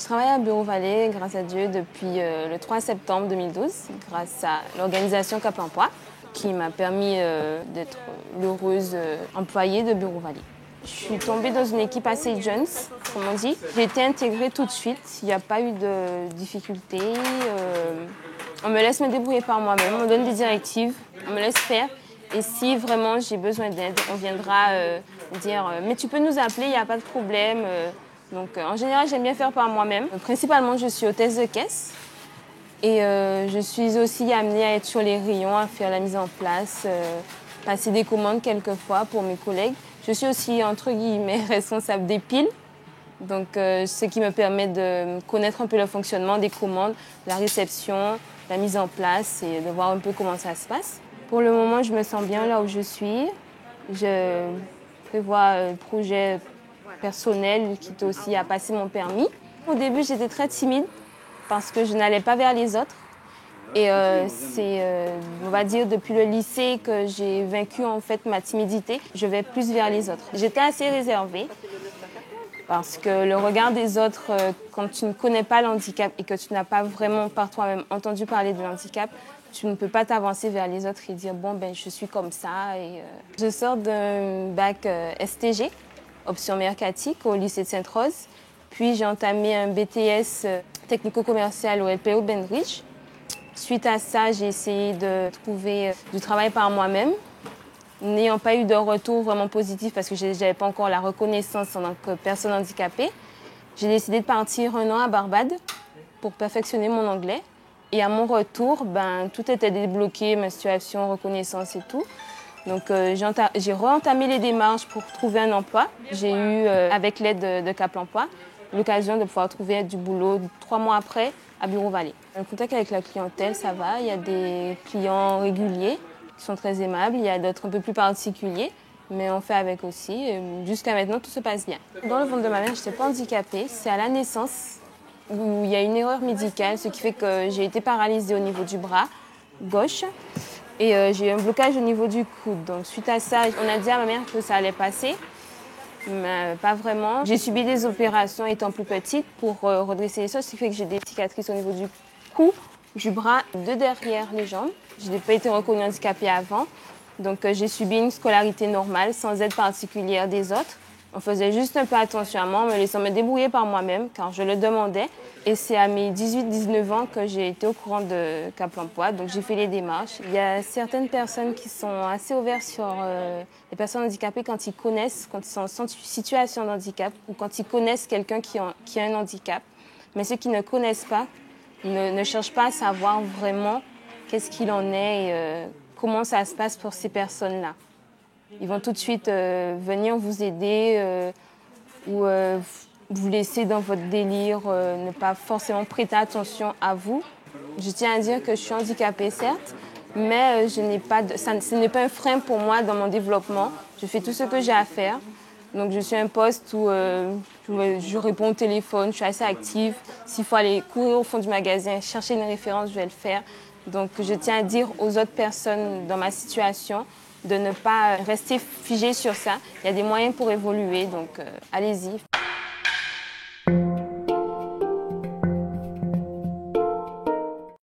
travaille à Bureau Vallée, grâce à Dieu, depuis le 3 septembre 2012, grâce à l'organisation Cap Emploi, qui m'a permis d'être l'heureuse employée de Bureau Vallée. Je suis tombée dans une équipe assez jeune, comme on dit. J'ai été intégrée tout de suite, il n'y a pas eu de difficultés. On me laisse me débrouiller par moi-même, on me donne des directives, on me laisse faire. Et si vraiment j'ai besoin d'aide, on viendra me dire « mais tu peux nous appeler, il n'y a pas de problème ». Donc en général, j'aime bien faire par moi-même. Principalement, je suis hôtesse de caisse. Et je suis aussi amenée à être sur les rayons, à faire la mise en place, passer des commandes quelquefois pour mes collègues. Je suis aussi, entre guillemets, responsable des piles. Donc ce qui me permet de connaître un peu le fonctionnement des commandes, la réception, la mise en place et de voir un peu comment ça se passe. Pour le moment, je me sens bien là où je suis. Je prévois un projet personnel, quitte aussi à passer mon permis. Au début, j'étais très timide parce que je n'allais pas vers les autres. Et c'est, on va dire, depuis le lycée que j'ai vaincu en fait ma timidité. Je vais plus vers les autres. J'étais assez réservée parce que le regard des autres, quand tu ne connais pas le handicap et que tu n'as pas vraiment par toi-même entendu parler de handicap, tu ne peux pas t'avancer vers les autres et dire « bon, ben, je suis comme ça ». Je sors d'un bac STG, option mercatique, au lycée de Sainte-Rose. Puis j'ai entamé un BTS technico-commercial au LPO Benridge. Suite à ça, j'ai essayé de trouver du travail par moi-même. N'ayant pas eu de retour vraiment positif parce que je n'avais pas encore la reconnaissance en tant que personne handicapée, j'ai décidé de partir 1 an à Barbade pour perfectionner mon anglais. Et à mon retour, tout était débloqué, ma situation, reconnaissance et tout. Donc j'ai re-entamé les démarches pour trouver un emploi. J'ai eu, avec l'aide de Cap Emploi, l'occasion de pouvoir trouver du boulot 3 mois après à Bureau Vallée. Le contact avec la clientèle, ça va. Il y a des clients réguliers qui sont très aimables. Il y a d'autres un peu plus particuliers, mais on fait avec aussi. Jusqu'à maintenant, tout se passe bien. Dans le ventre de ma mère, je n'étais pas handicapée. C'est à la naissance où il y a une erreur médicale, ce qui fait que j'ai été paralysée au niveau du bras gauche et j'ai eu un blocage au niveau du coude. Donc suite à ça, on a dit à ma mère que ça allait passer, mais pas vraiment. J'ai subi des opérations étant plus petite pour redresser les os, ce qui fait que j'ai des cicatrices au niveau du cou, du bras, de derrière les jambes. Je n'ai pas été reconnue handicapée avant, donc j'ai subi une scolarité normale, sans aide particulière des autres. On faisait juste un peu attention à moi, en me laissant me débrouiller par moi-même, car je le demandais. Et c'est à mes 18-19 ans que j'ai été au courant de Cap Emploi, donc j'ai fait les démarches. Il y a certaines personnes qui sont assez ouvertes sur les personnes handicapées quand ils connaissent, quand ils sont en situation de handicap, ou quand ils connaissent quelqu'un qui a un handicap. Mais ceux qui ne connaissent pas, ne cherchent pas à savoir vraiment qu'est-ce qu'il en est et comment ça se passe pour ces personnes-là. Ils vont tout de suite venir vous aider ou vous laisser dans votre délire, ne pas forcément prêter attention à vous. Je tiens à dire que je suis handicapée, certes, mais ce n'est pas un frein pour moi dans mon développement. Je fais tout ce que j'ai à faire. Donc je suis à un poste où je réponds au téléphone, je suis assez active. S'il faut aller courir au fond du magasin, chercher une référence, je vais le faire. Donc je tiens à dire aux autres personnes dans ma situation de ne pas rester figé sur ça. Il y a des moyens pour évoluer, donc allez-y.